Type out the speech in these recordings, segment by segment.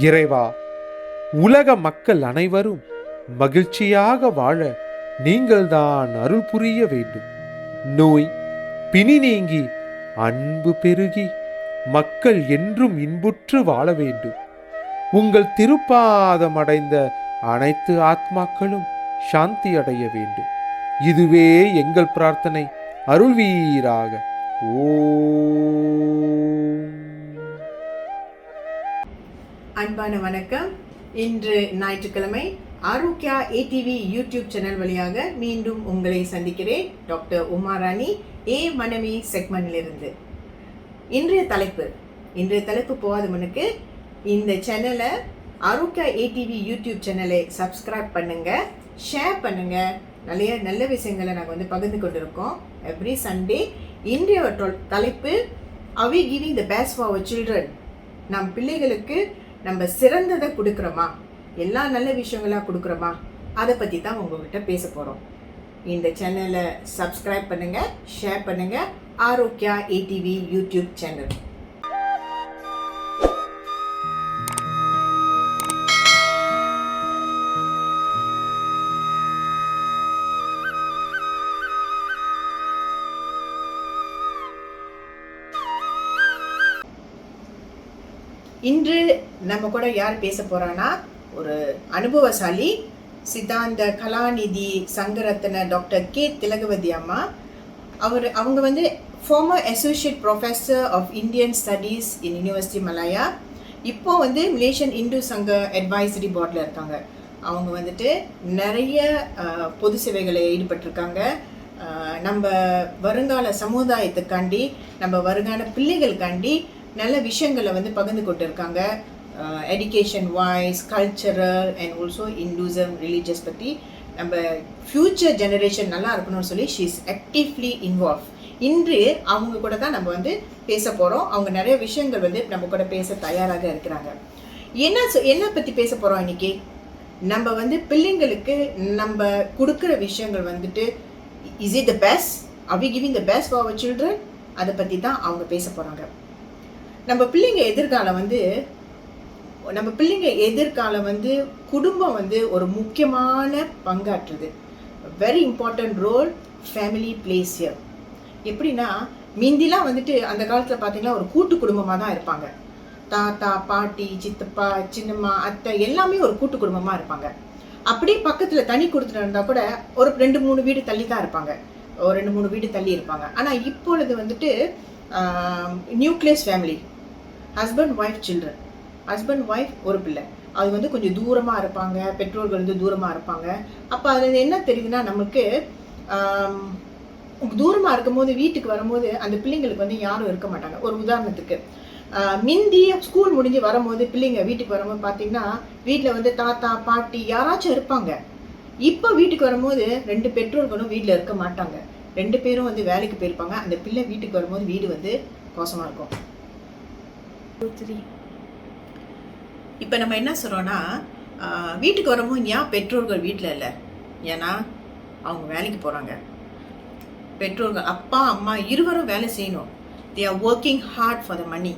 இறைவா, உலக மக்கள் அனைவரும் மகிழ்ச்சியாக வாழ நீங்கள்தான் அருள் புரிய வேண்டும். நோய் பிணி நீங்கி அன்பு பெருகி மக்கள் என்றும் இன்புற்று வாழ வேண்டும். உங்கள் திருப்பாதம் அடைந்த அனைத்து ஆத்மாக்களும் சாந்தி அடைய வேண்டும். இதுவே எங்கள் பிரார்த்தனை. அருள்வீராக. அன்பான வணக்கம். இன்று ஞாயிற்றுக்கிழமை ஆரோக்கியா ஏடிவி யூடியூப் சேனல் வழியாக மீண்டும் உங்களை சந்திக்கிறேன். டாக்டர் உமா ராணி, மனமே செக்மெண்ட்லிருந்து. இன்றைய தலைப்பு போகாதவனுக்கு இந்த சேனலை, ஆரோக்கியா ஏடிவி யூடியூப் சேனலை சப்ஸ்கிரைப் பண்ணுங்க, ஷேர் பண்ணுங்க. நல்ல விஷயங்களை நாங்கள் பகிர்ந்து கொண்டிருக்கோம் எவ்ரி சண்டே. இன்றைய தலைப்பு, are we giving the best for our children? நம் பிள்ளைகளுக்கு நம்ம சிறந்ததை கொடுக்குறோமா, எல்லா நல்ல விஷயங்களாக கொடுக்குறோமா, அதை பற்றி தான் உங்கள்கிட்ட பேச போகிறோம். இந்த சேனலை சப்ஸ்கிரைப் பண்ணுங்கள், ஷேர் பண்ணுங்கள். Arokkiya ATV YouTube channel. இன்று நம்ம கூட யார் பேச போகிறான்னா, ஒரு அனுபவசாலி, சித்தாந்த கலாநிதி சங்கரத்ன டாக்டர் K.Thilagavathi அம்மா. அவங்க former associate professor of Indian studies in University Malaya. இப்போ மலேசியன் இந்து சங்க அட்வைசரி போர்டில் இருக்காங்க. அவங்க நிறைய பொது சேவைகளை ஈடுபட்டிருக்காங்க. நம்ம வருங்கால சமுதாயத்துக்காண்டி, நம்ம வருங்கால பிள்ளைகளுக்காண்டி நல்ல விஷயங்களை பகிர்ந்து கொண்டு இருக்காங்க. Education wise, cultural and also Hinduism, religious பற்றி நம்ம ஃப்யூச்சர் ஜெனரேஷன் நல்லா இருக்கணும்னு சொல்லி ஷீ இஸ் ஆக்டிவ்லி இன்வால்வ். இன்று அவங்க கூட தான் நம்ம பேச போகிறோம். அவங்க நிறைய விஷயங்கள் நம்ம கூட பேச தயாராக இருக்கிறாங்க. என்ன பற்றி பேச போகிறோம் இன்னைக்கு? நம்ம பிள்ளைங்களுக்கு நம்ம கொடுக்குற விஷயங்கள் is it the best? Are we giving the best for our children? அதை பற்றி தான் அவங்க பேச போகிறாங்க. நம்ம பிள்ளைங்க எதிர்காலம் குடும்பம் ஒரு முக்கியமான பங்காற்றுது. Very important role family plays here. எப்படின்னா, மிந்திலாம் அந்த காலத்தில் பார்த்தீங்கன்னா ஒரு கூட்டு குடும்பமாக தான் இருப்பாங்க. தாத்தா, பாட்டி, சித்தப்பா, சின்னம்மா, அத்தை எல்லாமே ஒரு கூட்டு குடும்பமாக இருப்பாங்க. அப்படியே பக்கத்தில் தனி கொடுத்துட்டு இருந்தால் கூட ஒரு 2-3 வீடு தள்ளி தான் இருப்பாங்க, ஒரு 2-3 வீடு தள்ளி இருப்பாங்க. ஆனால் இப்பொழுது nucleus family, husband wife children, husband wife ஒரு பிள்ளை, அது கொஞ்சம் தூரமாக இருப்பாங்க, பெற்றோர்கள் தூரமாக இருப்பாங்க. அப்போ அதில் என்ன தெரியுதுன்னா, நமக்கு தூரமாக இருக்கும்போது வீட்டுக்கு வரும்போது அந்த பிள்ளைங்களுக்கு யாரும் இருக்க மாட்டாங்க. ஒரு உதாரணத்துக்கு, மிந்தி ஸ்கூல் முடிஞ்சு வரும்போது பிள்ளைங்க வீட்டுக்கு வரும்போது பார்த்தீங்கன்னா வீட்டில் தாத்தா, பாட்டி யாராச்சும் இருப்பாங்க. இப்போ வீட்டுக்கு வரும்போது 2 பெற்றோர்களும் வீட்டில் இருக்க மாட்டாங்க. 2 பேரும் வேலைக்கு போயிருப்பாங்க. அந்த பிள்ளை வீட்டுக்கு வரும்போது வீடு மோசமாக இருக்கும். இப்போ நம்ம என்ன சொல்கிறோன்னா, வீட்டுக்கு வரும்போது ஏன் பெற்றோர்கள் வீட்டில் இல்லை? ஏன்னா அவங்க வேலைக்கு போகிறாங்க. பெற்றோர்கள் அப்பா அம்மா இருவரும் வேலை செய்யணும். They are working hard for the money.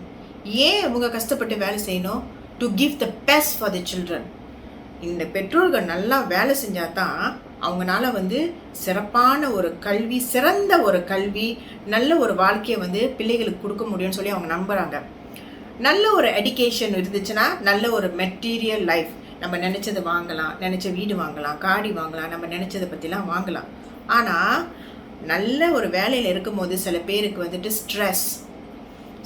ஏன் அவங்க கஷ்டப்பட்டு வேலை செய்யணும்? To give the best for the children. இந்த பெற்றோர்கள் நல்லா வேலை செஞ்சால் தான் அவங்களால சிறப்பான ஒரு கல்வி, சிறந்த ஒரு கல்வி, நல்ல ஒரு வாழ்க்கையை பிள்ளைகளுக்கு கொடுக்க முடியும்னு சொல்லி அவங்க நம்புகிறாங்க. நல்ல ஒரு எஜுகேஷன் இருந்துச்சுன்னா நல்ல ஒரு மெட்டீரியல் லைஃப். நம்ம நினச்சது வாங்கலாம், நினச்ச வீடு வாங்கலாம், காடி வாங்கலாம், நம்ம நினச்சதை பற்றிலாம் வாங்கலாம். ஆனால் நல்ல ஒரு வேலையில் இருக்கும்போது சில பேருக்கு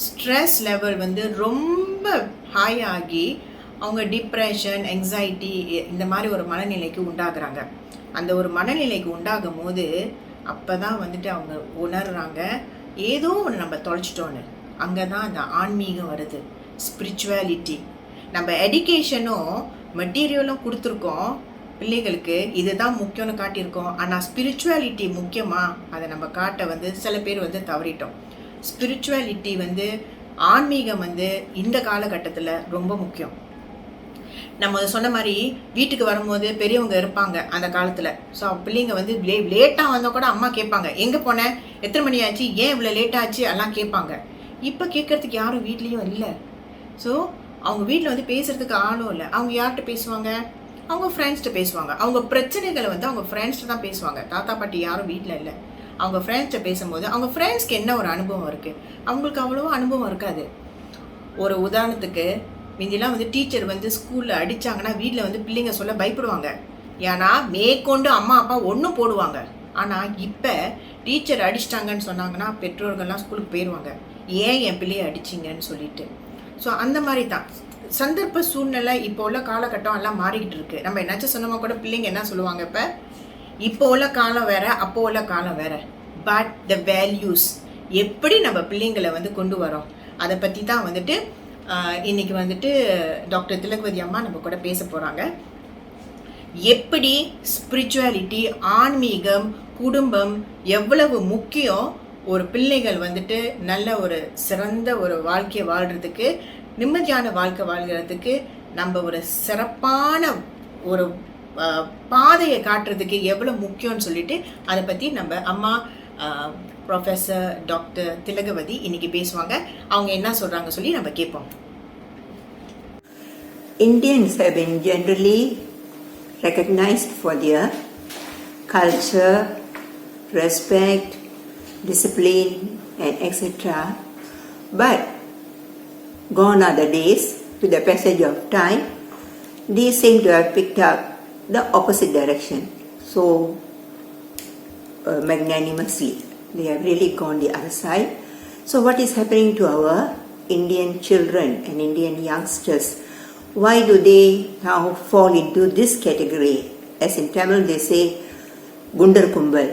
ஸ்ட்ரெஸ் லெவல் ரொம்ப ஹை ஆகி அவங்க டிப்ரெஷன், எங்ஸைட்டி இந்த மாதிரி ஒரு மனநிலைக்கு உண்டாகுறாங்க. அந்த ஒரு மனநிலைக்கு உண்டாகும் போது அப்போ தான் அவங்க உணர்றாங்க, ஏதோ ஒன்று நம்ம தொலைச்சிட்டோன்னு. அங்கே தான் அந்த ஆன்மீகம் வருது, ஸ்பிரிச்சுவாலிட்டி. நம்ம எஜுகேஷனும் மெட்டீரியலும் கொடுத்துருக்கோம் பிள்ளைகளுக்கு, இதுதான் முக்கியம்னு காட்டியிருக்கோம். ஆனால் ஸ்பிரிச்சுவாலிட்டி முக்கியமா, அதை நம்ம காட்ட சில பேர் தவறிட்டோம். ஸ்பிரிச்சுவாலிட்டி ஆன்மீகம் இந்த காலகட்டத்தில் ரொம்ப முக்கியம். நம்ம சொன்ன மாதிரி வீட்டுக்கு வரும்போது பெரியவங்க இருப்பாங்க அந்த காலத்தில். ஸோ பிள்ளைங்க லேட்டாக வந்தால் கூட அம்மா கேட்பாங்க, எங்கே போனேன், எத்தனை மணி ஆச்சு, ஏன் இவ்வளோ லேட்டாச்சு எல்லாம் கேட்பாங்க. இப்போ கேட்குறதுக்கு யாரும் வீட்லேயும் இல்லை. ஸோ அவங்க வீட்டில் வந்து பேசுறதுக்கு ஆளும் இல்லை. அவங்க யார்கிட்ட பேசுவாங்க? அவங்க ஃப்ரெண்ட்ஸ்கிட்ட பேசுவாங்க. அவங்க பிரச்சனைகளை வந்து அவங்க ஃப்ரெண்ட்ஸ்கிட்ட தான் பேசுவாங்க. தாத்தா பாட்டி யாரும் வீட்டில் இல்லை. அவங்க ஃப்ரெண்ட்ஸ்கிட்ட பேசும்போது அவங்க ஃப்ரெண்ட்ஸ்க்கு என்ன ஒரு அனுபவம் இருக்குது, அவங்களுக்கு அவ்வளோவா அனுபவம் இருக்காது. ஒரு உதாரணத்துக்கு, முந்திலாம் வந்து டீச்சர் வந்து ஸ்கூலில் அடித்தாங்கன்னா வீட்டில் வந்து பிள்ளைங்க சொல்ல பயப்படுவாங்க. ஏன்னா மேற்கொண்டு அம்மா அப்பா ஒன்றும் போடுவாங்க. ஆனால் இப்போ டீச்சர் அடிச்சிட்டாங்கன்னு சொன்னாங்கன்னா பெற்றோர்கள்லாம் ஸ்கூலுக்கு போயிடுவாங்க, ஏன் என் பிள்ளையை அடிச்சிங்கன்னு சொல்லிட்டு. ஸோ அந்த மாதிரி தான் சந்தர்ப்ப சூழ்நிலை இப்போ உள்ள காலகட்டம் எல்லாம் மாறிக்கிட்டு இருக்கு. நம்ம என்னாச்சும் சொன்னோமா கூட பிள்ளைங்க என்ன சொல்லுவாங்க, இப்போ உள்ள காலம் வேற, அப்போ உள்ள காலம் வேற. பட் த வேல்யூஸ் எப்படி நம்ம பிள்ளைங்களை வந்து கொண்டு வரோம், அதை பற்றி தான் வந்துட்டு இன்னைக்கு வந்துட்டு டாக்டர் திலகவதி அம்மா நம்ம கூட பேச போகிறாங்க. எப்படி ஸ்பிரிச்சுவாலிட்டி, ஆன்மீகம், குடும்பம் எவ்வளவு முக்கியம், ஒரு பிள்ளைகள் வந்துட்டு நல்ல ஒரு சிறந்த ஒரு வாழ்க்கையை வாழ்கிறதுக்கு, நிம்மதியான வாழ்க்கை வாழ்கிறதுக்கு, நம்ம ஒரு சிறப்பான ஒரு பாதையை காட்டுறதுக்கு எவ்வளோ முக்கியம்னு சொல்லிட்டு அதை பற்றி நம்ம அம்மா ப்ரொஃபஸர் டாக்டர் திலகவதி இன்னைக்கு பேசுவாங்க. அவங்க என்ன சொல்கிறாங்க சொல்லி நம்ம கேட்போம். Indians have been generally recognized for their culture, respect, discipline, and etc. But gone are the days. With the passage of time, these seem to have picked up the opposite direction. So magnanimously, they have really gone the other side. So what is happening to our Indian children and Indian youngsters? Why do they now fall into this category? As in Tamil they say Gundar Kumbal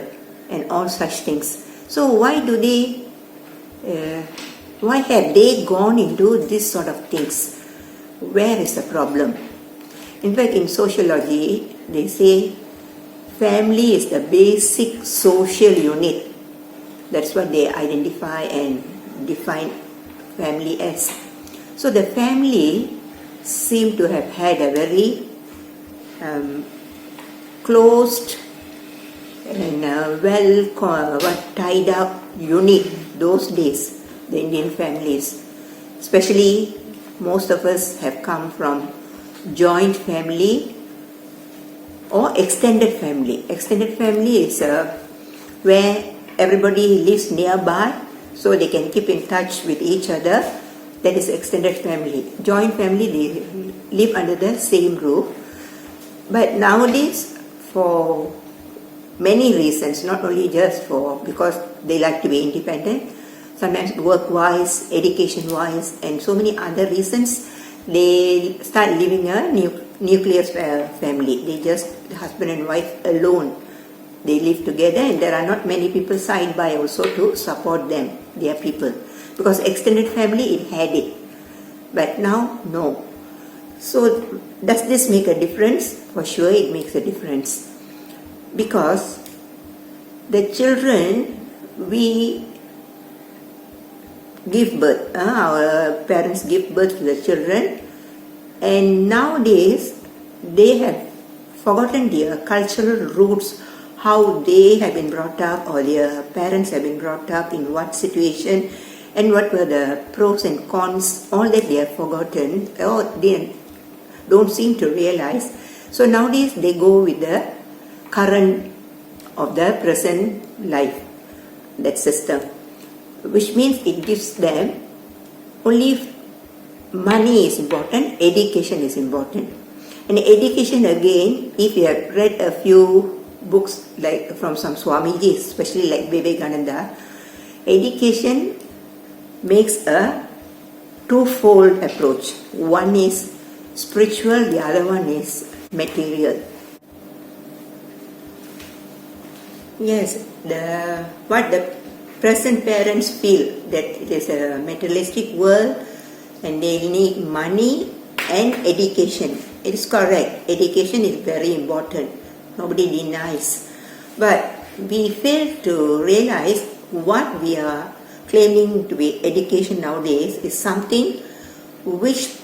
and all such things. So why have they gone into this sort of things? Where is the problem? In fact, in sociology they say family is the basic social unit. That's what they identify and define family as. So the family seem to have had a very closed and tied up unit those days, the Indian families. Especially most of us have come from joint family or extended family. Extended family is where everybody lives nearby so they can keep in touch with each other. That is extended family. Joint family, they live under the same roof. But nowadays, for many reasons, not only just because they like to be independent, sometimes work-wise, education-wise, and so many other reasons, they start living a nuclear family. They just husband and wife alone. They live together and there are not many people side by also to support them, their people. Because extended family, it had it. But now, no. So, does this make a difference? For sure it makes a difference. Because the children, we give birth, our parents give birth to the children, and nowadays they have forgotten their cultural roots, how they have been brought up or their parents have been brought up, in what situation and what were the pros and cons, all that they have forgotten or they don't seem to realize. So nowadays they go with the current of the present life, that system, which means it gives them only money is important, education is important. And education again, if you have read a few books like from some Swamiji, especially like Vivekananda, education makes a twofold approach. One is spiritual, the other one is material. Yes, what the present parents feel that it is a materialistic world and they need money and education. It is correct. Education is very important. Nobody denies. But we fail to realize what we are claiming to be education nowadays is something which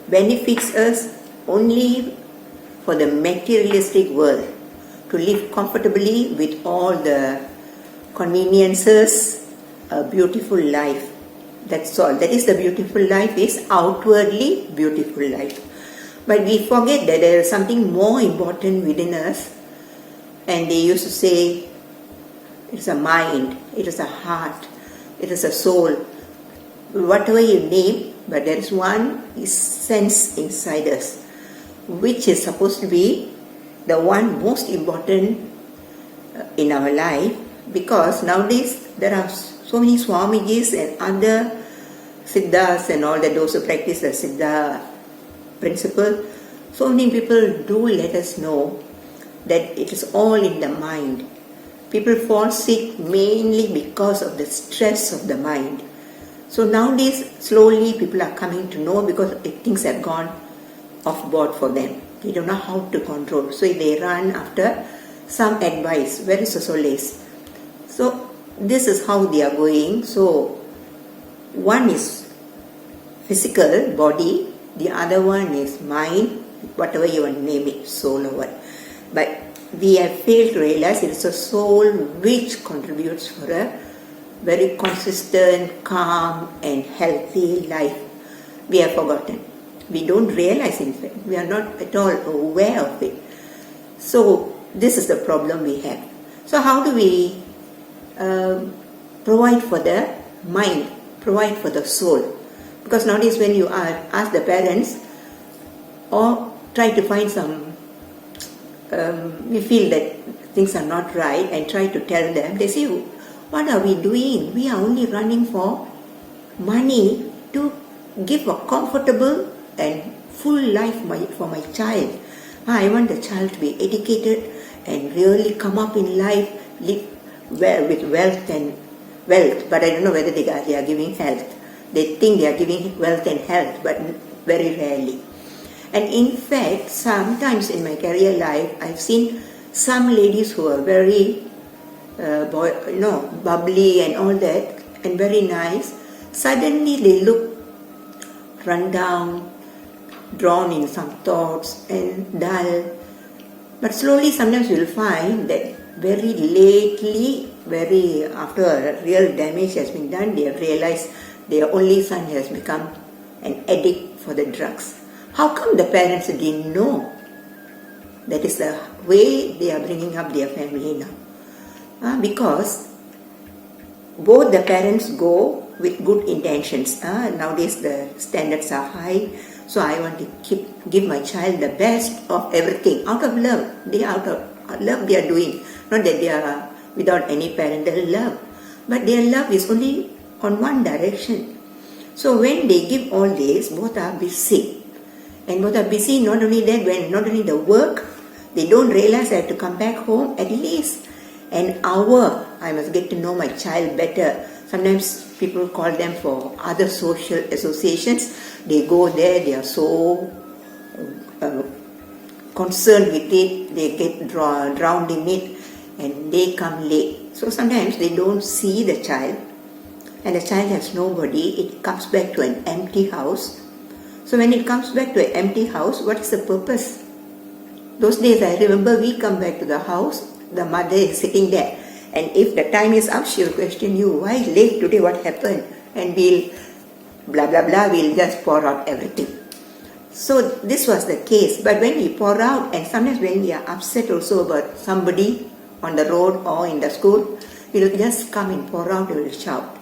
benefits us only for the materialistic world, to live comfortably with all the conveniences, a beautiful life. That's all. That is the beautiful life, is outwardly beautiful life. But we forget that there is something more important within us. And they used to say, it is a mind, it is a heart, it is a soul. Whatever you name, but there is one sense inside us, which is supposed to be the one most important in our life. Because nowadays there are so many Swamijis and other Siddhas and all that, those who practice the Siddha principle. So many people do let us know that it is all in the mind. People fall sick mainly because of the stress of the mind. So nowadays, slowly people are coming to know because things have gone off board for them. They don't know how to control. So they run after some advice. Where is the solace? So this is how they are going. So one is physical, body. The other one is mind, whatever you want to name it, soul or what. But we have failed to realize it is a soul which contributes for a very consistent, calm and healthy life. We have forgotten. We don't realize, in fact. We are not at all aware of it. So this is the problem we have. So how do we provide for the mind, provide for the soul? Because nowadays when you ask the parents or try to find some, we feel that things are not right and try to tell them, they say, what are we doing? We are only running for money to give a comfortable and full life for my child. I want the child to be educated and really come up in life, live well with wealth, but I don't know whether they are giving health. They think they are giving wealth and health, but very rarely. And in fact, sometimes in my career life, I've seen some ladies who are very bubbly and all that, and very nice. Suddenly they look run down, drawn in some thoughts and dull. But slowly sometimes you'll find that very lately, very after a real damage has been done, they have realized their only son has become an addict for the drugs. How come the parents didn't know? That is the way they are bringing up their family now. Because both the parents go with good intentions. Nowadays the standards are high, so I want to give my child the best of everything out of love. Out of love they are doing, not that they are without any parental love, but their love is only on one direction. So when they give all this, both are busy, and both are busy. Not only that, when not only the work, they don't realize I have to come back home at least an hour. I must get to know my child better. Sometimes people call them for other social associations. They go there, they are so concerned with it, they get drowned in it, and they come late. So sometimes they don't see the child, and the child has nobody. It comes back to an empty house. So when it comes back to an empty house, what is the purpose? Those days I remember we come back to the house, the mother is sitting there, and if the time is up, she will question you, why late today, what happened? And we'll blah blah blah, we'll just pour out everything. So this was the case. But when we pour out, and sometimes when we are upset also about somebody on the road or in the school, we'll just come and pour out, we will shout.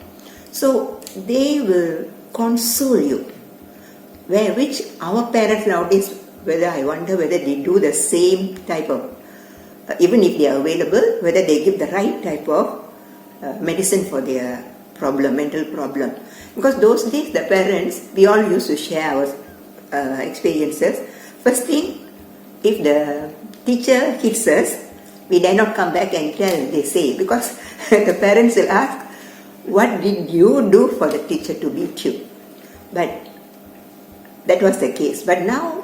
So they will console you, which our parents nowadays, I wonder whether they do the same type of, even if they are available, whether they give the right type of medicine for their problem, mental problem. Because those days the parents, we all used to share our experiences. First thing, if the teacher hits us, we dare not come back and tell, they say, because the parents will ask, what did you do for the teacher to beat you? But that was the case. But now,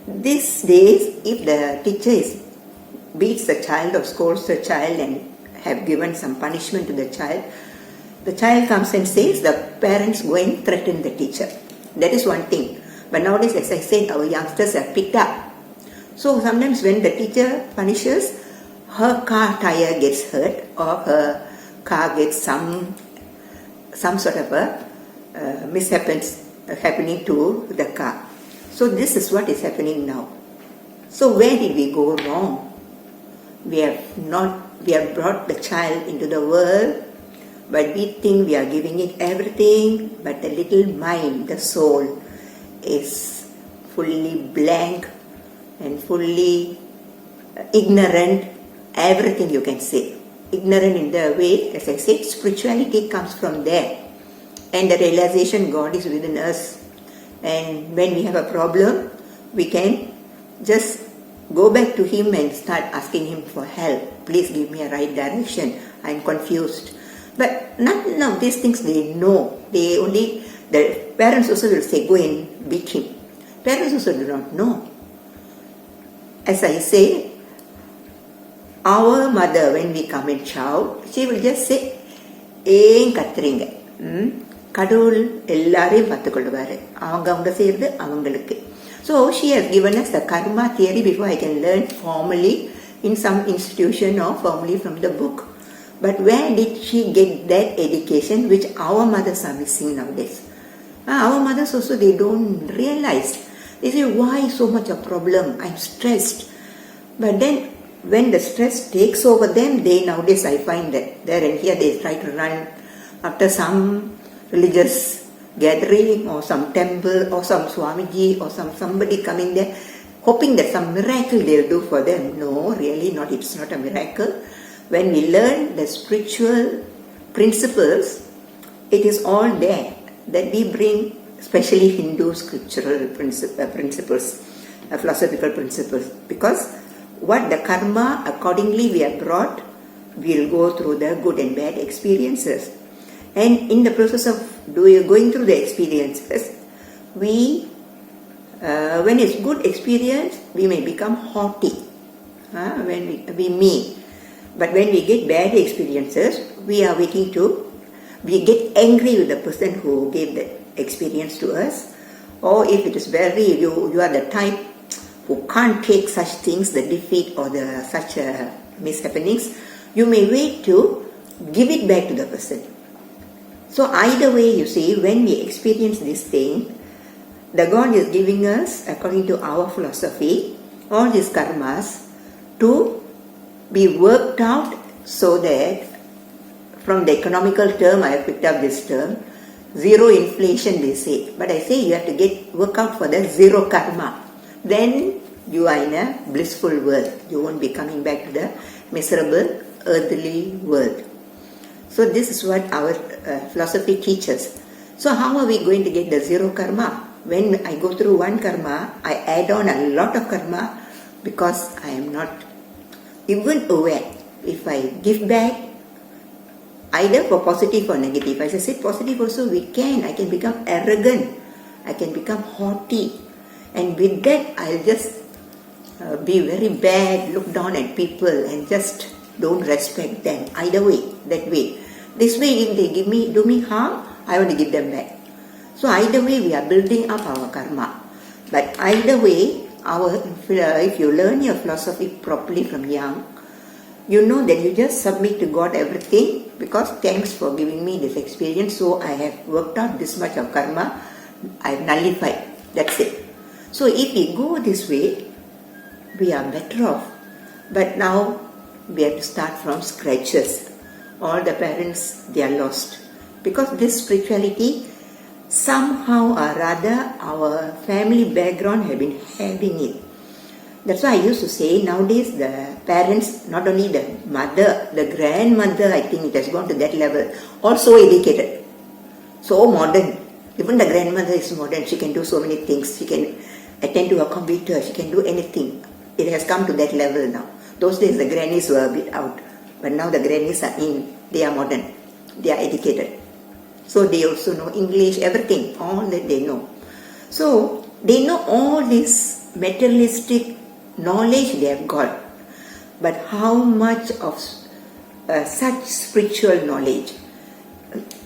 these days, if the teacher beats the child or scolds the child and have given some punishment to the child comes and says, the parents go and threaten the teacher. That is one thing. But nowadays, as I said, our youngsters have picked up. So sometimes when the teacher punishes, her car tire gets hurt or her car gets some sort of a mishaps happening to the car. So this is what is happening now. So where did we go wrong? We have brought the child into the world, but we think we are giving it everything, but the little mind, the soul, is fully blank and fully ignorant, everything you can say. Ignorant in the way, as I said, spirituality comes from there. And the realization God is within us. And when we have a problem, we can just go back to Him and start asking Him for help. Please give me a right direction. I am confused. But none of these things they know. The parents also will say, go and beat him. Parents also do not know. As I say, our mother, when we come and shout, she will just say, ஏன் கத்துறீங்க, கடவுள் எல்லாரையும் பார்த்துக்கொள்வாரு, அவங்க செய்யறது அவங்களுக்கு. So she has given us the karma theory before I can learn formally in some institution or formally from the book. But where did she get that education which our mothers are missing nowadays? Our mothers also, they don't realize. They say, why so much a problem? I'm stressed. But then when the stress takes over them, they nowadays, I find that there and here they try to run after some religious gathering or some temple or some Swamiji or somebody coming there, hoping that some miracle they'll do for them. No, really not. It's not a miracle. When we learn the spiritual principles, it is all there that we bring, especially Hindu scriptural principles, philosophical principles. Because what the karma accordingly we are brought, we'll go through the good and bad experiences. And in the process of going through the experiences, when it's good experience, we may become haughty. When we may. But when we get bad experiences, we get angry with the person who gave that experience to us. Or if it is you are the type who can't take such things, the defeat or such mishappenings, you may wait to give it back to the person. So either way, you see, when we experience this thing, the God is giving us, according to our philosophy, all these karmas to be worked out so that, from the economical term, I have picked up this term, zero inflation they say. But I say you have to work out for the zero karma. Then you are in a blissful world. You won't be coming back to the miserable earthly world. So this is what our philosophy teaches. So how are we going to get the zero karma? When I go through one karma, I add on a lot of karma because I am not even aware. If I give back, either for positive or negative, as I said, positive also I can become arrogant, I can become haughty, and with that I'll just be very bad, look down at people and just don't respect them. Either way, that way. This way, if they do me harm, I want to give them back. So either way, we are building up our karma. But either way, if you learn your philosophy properly from young, you know that you just submit to God everything, because thanks for giving me this experience, so I have worked out this much of karma, I have nullified. That's it. So if we go this way, we are better off. But now we have to start from scratches. All the parents, they are lost. Because this spirituality, somehow or rather, our family background have been having it. That's why I used to say, nowadays the parents, not only the mother, the grandmother, I think it has gone to that level, also educated. So modern. Even the grandmother is modern. She can do so many things. She can attend to a computer. She can do anything. It has come to that level now. Those days the grannies were a bit out. But now the grannies are in. They are modern. They are educated. So they also know English, everything. All that they know. So they know all this materialistic knowledge they have got. But how much of such spiritual knowledge?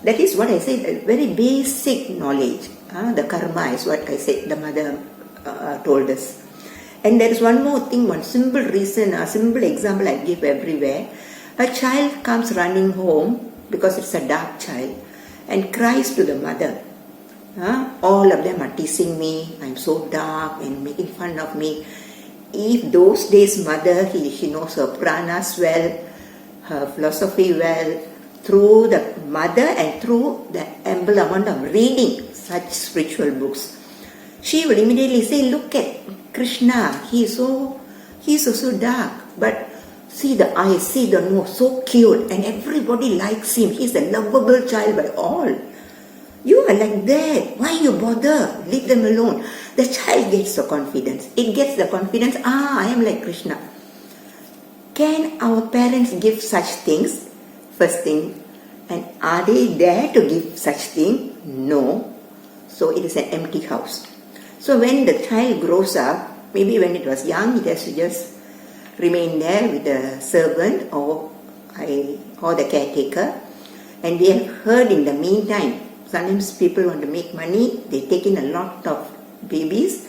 That is what I say, very basic knowledge. The karma is what I said, the mother told us. And there is one more thing, one simple reason, a simple example I give everywhere. A child comes running home, because it's a dark child, and cries to the mother. All of them are teasing me, I'm so dark and making fun of me. If those days mother, she knows her pranas well, her philosophy well, through the mother and through the ample amount of reading such spiritual books, she will immediately say, look at Krishna, he's so dark, but see the eyes, see the nose, so cute, and everybody likes him, he's a lovable child by all. You are like that, why you bother, leave them alone. The child gets the confidence, it gets the confidence, I am like Krishna. Can our parents give such things? First thing, and are they there to give such thing? No. So it is an empty house. So when the child grows up, maybe when it was young, it has to just remain there with the servant or the caretaker. And we have heard in the meantime, sometimes people want to make money, they take in a lot of babies,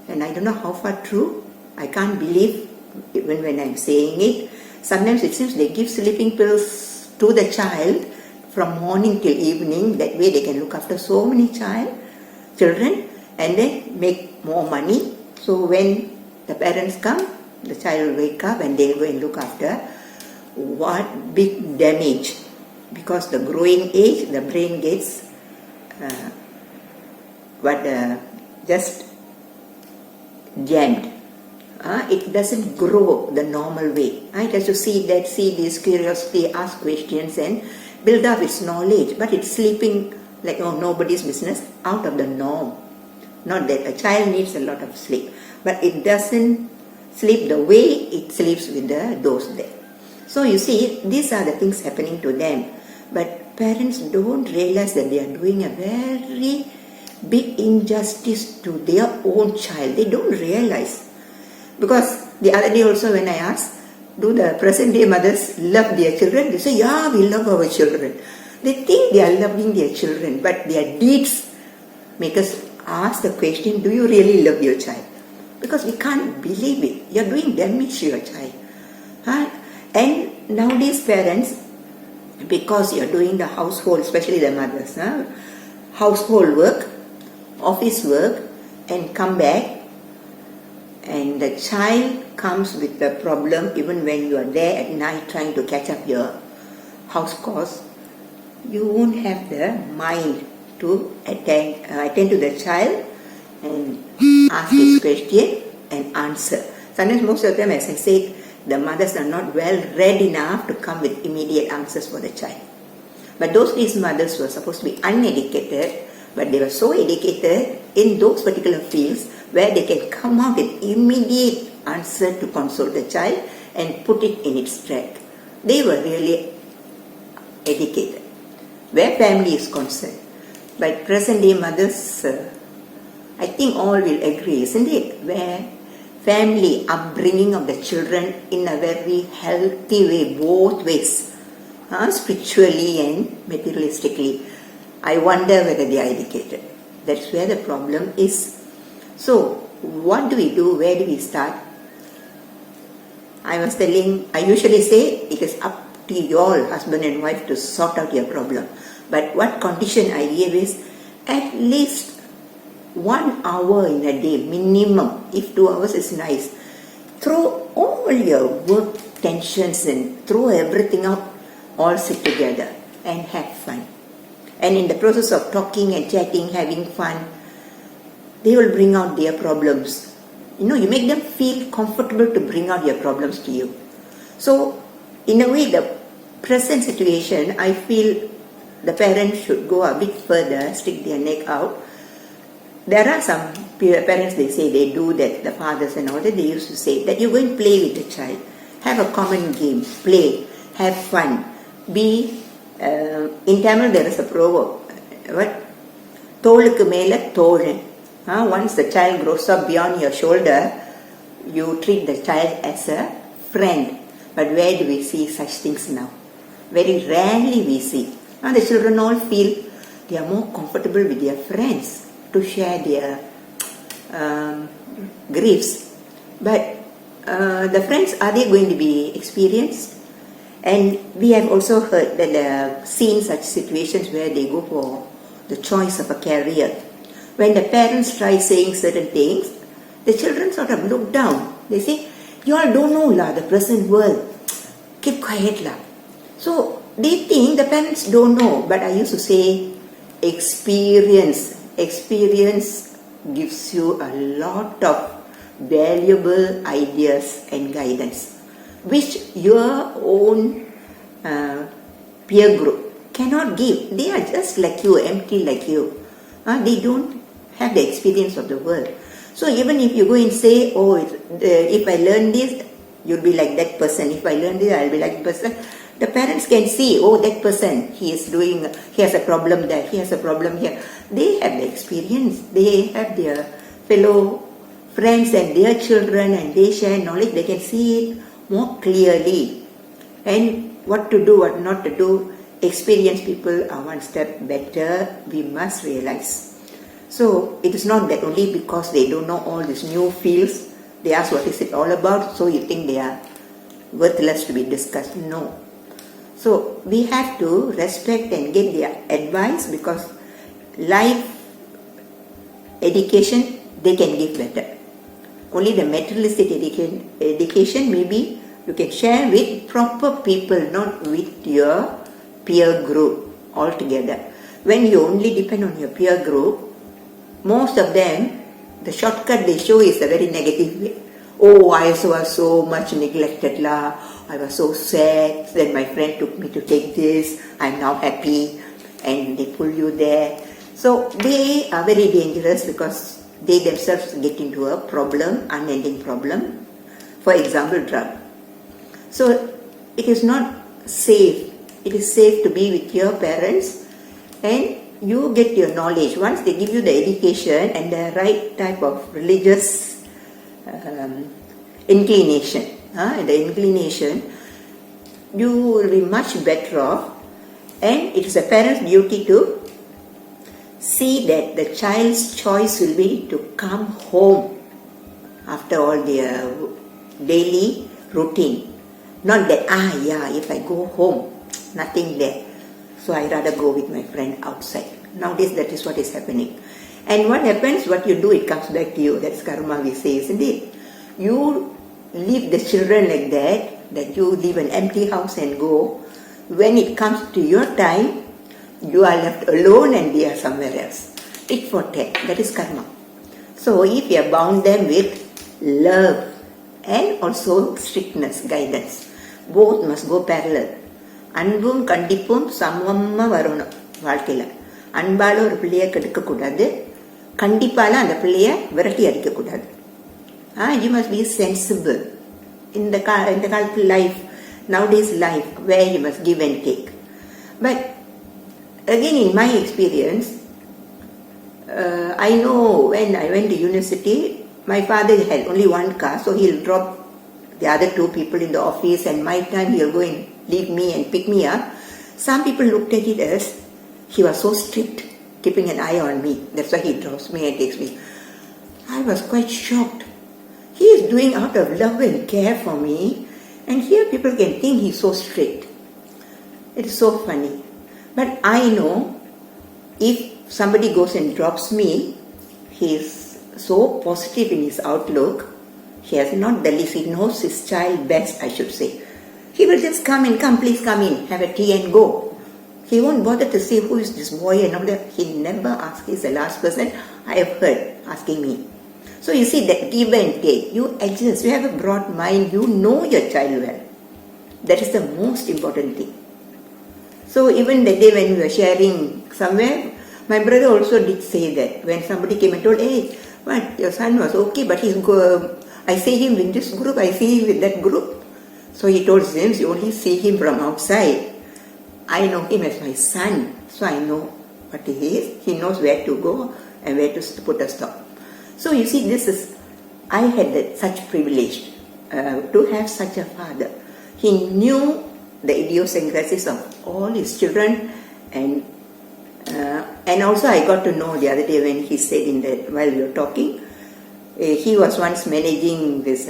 and I don't know how far true. I can't believe even when I'm saying it. Sometimes it seems they give sleeping pills to the child from morning till evening, that way they can look after so many children and then make more money. So when the parents come, the child will wake up and they'll go and look after. What big damage, because the growing age, the brain gets just jammed. It doesn't grow the normal way. It has to see this curiosity, ask questions and build up its knowledge. But it's sleeping like nobody's business, out of the norm. Not that a child needs a lot of sleep, but it doesn't sleep the way it sleeps with those there. So you see, these are the things happening to them. But parents don't realize that they are doing a very big injustice to their own child. They don't realize. Because the other day also when I asked, do the present day mothers love their children? They say, yeah, we love our children. They think they are loving their children, but their deeds make us ask the question, do you really love your child? Because we can't believe it. You are doing damage to your child. And nowadays parents, because you are doing the household, especially the mothers, household work, office work, and come back, and the child comes with the problem even when you are there at night trying to catch up your house chores, you won't have the mind to attend to the child and ask his question and answer. Sometimes most of them, as I said, the mothers are not well read enough to come with immediate answers for the child. But those days mothers were supposed to be uneducated, but they were so educated in those particular fields where they can come out with immediate answer to console the child and put it in its track. They were really educated where family is concerned. But present day mothers, I think all will agree, isn't it? Where family upbringing of the children in a very healthy way, both ways, spiritually and materialistically. I wonder whether they are educated. That's where the problem is. So, what do we do? Where do we start? I usually say it is up to you all, husband and wife, to sort out your problem. But what condition I give is at least 1 hour in a day, minimum. If 2 hours is nice. Throw all your work tensions and throw everything out, all sit together and have fun. And in the process of talking and chatting, having fun, they will bring out their problems. You make them feel comfortable to bring out their problems to you. So, in a way, the present situation, I feel the parents should go a bit further, stick their neck out. There are some parents, they say they do that, the fathers and all that, they used to say that you go and play with the child. Have a common game, play, have fun. In Tamil there is a proverb, தோளுக்கு மேல தோழன். Once the child grows up beyond your shoulder, you treat the child as a friend. But where do we see such things now? Very rarely we see. The children all feel they are more comfortable with their friends to share their griefs. But the friends, are they going to be experienced? And we have also heard that seen such situations where they go for the choice of a career. When the parents try saying certain things, the children sort of look down. They say, you all don't know the present world. Keep quiet lah. So they think the parents don't know. But I used to say, experience gives you a lot of valuable ideas and guidance, which your own peer group cannot give. They are just like you, empty like you. They don't have the experience of the world. So even if you go and say, if I learn this, you'll be like that person. If I learn this, I'll be like that person. The parents can see, that person, he has a problem there, he has a problem here. They have the experience. They have their fellow friends and their children, and they share knowledge. They can see it more clearly. And what to do, what not to do. Experienced people are one step better, we must realize. So it is not that only because they don't know all these new fields, they ask what is it all about, so you think they are worthless to be discussed. No. So we have to respect and get their advice, because life education they can give better. Only the materialistic education maybe you can share with proper people, not with your peer group altogether. When you only depend on your peer group, most of them, the shortcut they show is a very negative way. I was so much neglected lah. I was so sad. Then my friend took me to take this. I'm now happy. And they pull you there. So they are very dangerous, because they themselves get into a problem, unending problem. For example, drug. So it is not safe. It is safe to be with your parents, and you get your knowledge. Once they give you the education and the right type of religious inclination, you will be much better off. And it is a parent's duty to see that the child's choice will be to come home after all their daily routine. Not that, if I go home, nothing there, so I rather go with my friend outside. Nowadays that is what is happening. And what happens, what you do, it comes back to you. That's karma, we say, isn't it? You leave the children like that you leave an empty house and go. When it comes to your time, you are left alone and they are somewhere else. Tit for tat, that is karma. So if you bound them with love and also strictness, guidance, both must go parallel. அன்பும் கண்டிப்பும் சமமாக வரணும் வாழ்க்கையில். அன்பால் ஒரு பிள்ளையை கெடுக்கக்கூடாது, கண்டிப்பால் அந்த பிள்ளையை விரட்டி அடிக்கக்கூடாது. You must be sensible in the காலத்தில் life, nowadays life, where you must give and take. But again, in my experience, I know when I went to university, my father had only one car, so he'll drop the other two people in the office, and my time he'll go and leave me and pick me up. Some people looked at it as he was so strict, keeping an eye on me. That's why he drops me and takes me. I was quite shocked. He is doing out of love and care for me, and here people can think he's so strict. It is so funny. But I know if somebody goes and drops me, he is so positive in his outlook. He has not the least, he knows his child best, I should say. He will just come, please come in, have a tea and go. He won't bother to say who is this boy and all that. He never asks. He's the last person I have heard asking me. So you see that give and take, you adjust, you have a broad mind, you know your child well. That is the most important thing. So even the day when we were sharing somewhere, my brother also did say that. When somebody came and told, hey, what, your son was okay, but I see him in this group, I see him with that group. So he told James, you only see him from outside. I know him as my son, so I know what he is. He knows where to go and where to put a stop. So you see, I had such privilege to have such a father. He knew the idiosyncrasies of all his children, and also I got to know the other day when he said while we were talking, he was once managing this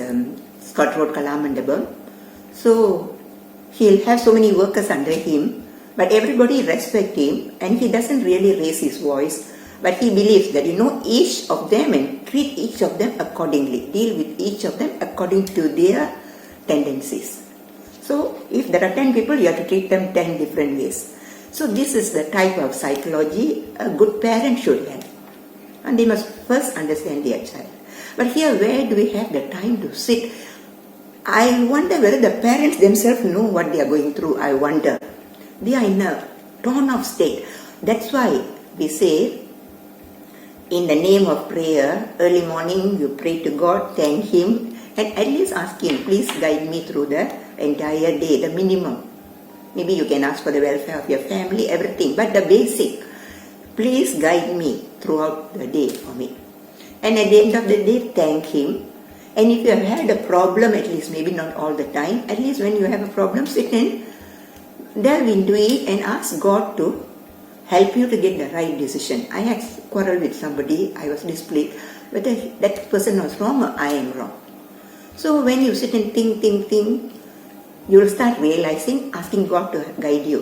Scott Road Kalamandabam. So he'll have so many workers under him. But everybody respect him and he doesn't really raise his voice. But he believes that you know each of them and treat each of them accordingly. Deal with each of them according to their tendencies. So if there are 10 people, you have to treat them 10 different ways. So this is the type of psychology a good parent should have. And they must first understand their child. But here, where do we have the time to sit? I wonder whether the parents themselves know what they are going through. I wonder. They are in a torn off state. That's why we say, in the name of prayer, early morning you pray to God, thank Him, and at least ask Him, please guide me through the entire day, the minimum. Maybe you can ask for the welfare of your family, everything, but the basic. Please guide me throughout the day for me. And at the end of the day, thank Him. And if you have had a problem, at least maybe not all the time, at least when you have a problem, sit and delve into it and ask God to help you to get the right decision. I had quarrel with somebody, I was displeased, whether that person was wrong or I am wrong. So when you sit and think, you will start realizing, asking God to guide you.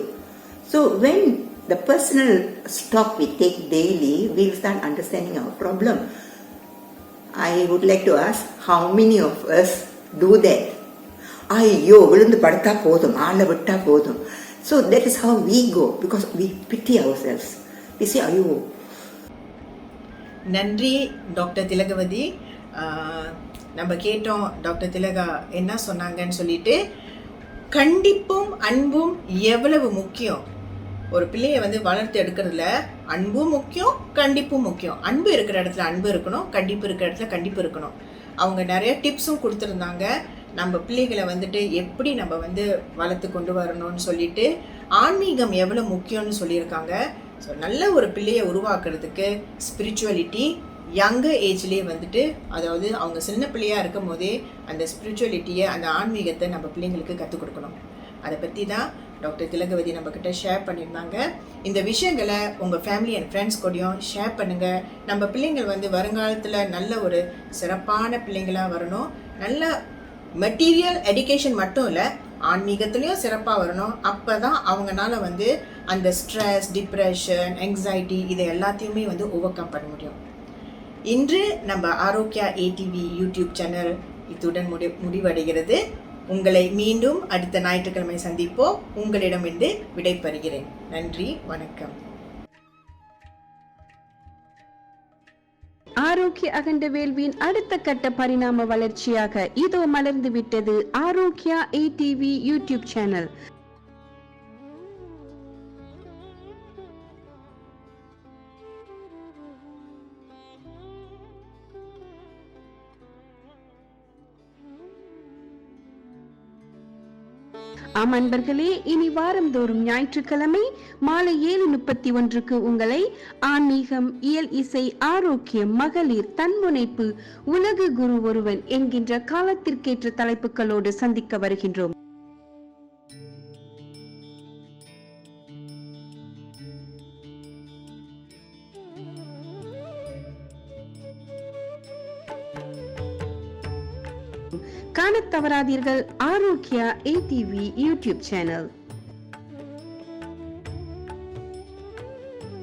So when the personal stop we take daily, we will start understanding our problem. I would like to ask, how many of us do that? Ayyo, vilundu padtha podum, aala vitta podum. So that is how we go, because we pity ourselves. We say, ayyo. நன்றி doctor Thilagavathi. நம்ம கேட்டோம் doctor திலகா என்ன சொன்னாங்கன்னு சொல்லிட்டு. கண்டிப்பும் அன்பும் எவ்வளவு முக்கியம். ஒரு பிள்ளையை வளர்த்து எடுக்கிறதுல அன்பும் முக்கியம், கண்டிப்பும் முக்கியம். அன்பு இருக்கிற இடத்துல அன்பு இருக்கணும், கண்டிப்பு இருக்கிற இடத்துல கண்டிப்பு இருக்கணும். அவங்க நிறைய டிப்ஸும் கொடுத்துருந்தாங்க. நம்ம பிள்ளைகளை எப்படி நம்ம வளர்த்து கொண்டு வரணும்னு சொல்லிட்டு, ஆன்மீகம் எவ்வளோ முக்கியம்னு சொல்லியிருக்காங்க. ஸோ நல்ல ஒரு பிள்ளையை உருவாக்குறதுக்கு ஸ்பிரிச்சுவலிட்டி யங்கர் ஏஜ்லேயே அதாவது அவங்க சின்ன பிள்ளையாக இருக்கும் போதே அந்த ஸ்பிரிச்சுவலிட்டியை, அந்த ஆன்மீகத்தை நம்ம பிள்ளைங்களுக்கு கற்றுக் கொடுக்கணும். அதை பற்றி தான் டாக்டர் திலகவதி நம்மக்கிட்ட ஷேர் பண்ணியிருந்தாங்க. இந்த விஷயங்களை உங்கள் ஃபேமிலி அண்ட் ஃப்ரெண்ட்ஸ் கூடயும் ஷேர் பண்ணுங்கள். நம்ம பிள்ளைங்கள் வருங்காலத்தில் நல்ல ஒரு சிறப்பான பிள்ளைங்களாக வரணும். நல்ல மெட்டீரியல் எஜுகேஷன் மட்டும் இல்லை, ஆன்மீகத்துலேயும் சிறப்பாக வரணும். அப்போ தான் அவங்களால அந்த ஸ்ட்ரெஸ், டிப்ரெஷன், ஆங்ஸைட்டி இதை எல்லாத்தையுமே ஓவர் கம் பண்ண முடியும். இன்று நம்ம ஆரோக்கியா ATV யூடியூப் சேனல் இத்துடன் முடிவடைகிறது. உங்களை மீண்டும் அடுத்த ஞாயிற்றுக்கிழமை சந்திப்போம். உங்களிடமிருந்து விடைபெறுகிறேன். நன்றி, வணக்கம். ஆரோக்கிய அகண்ட வேள்வியின் அடுத்த கட்ட பரிணாம வளர்ச்சியாக இதோ மலர்ந்து விட்டது ஆரோக்கியா ATV யூடியூப் சேனல். ஆம் அன்பர்களே, இனி வாரந்தோறும் ஞாயிற்றுக்கிழமை மாலை 7:31 உங்களை ஆன்மீகம், இயல் இசை, ஆரோக்கியம், மகளிர், தன்முனைப்பு, உலக குரு ஒருவன் என்கின்ற காலத்திற்கேற்ற தலைப்புகளோடு சந்திக்க வருகின்றோம். காணத் தவறாதீர்கள் ஆரோக்கியா ATV யூடியூப் சேனல்.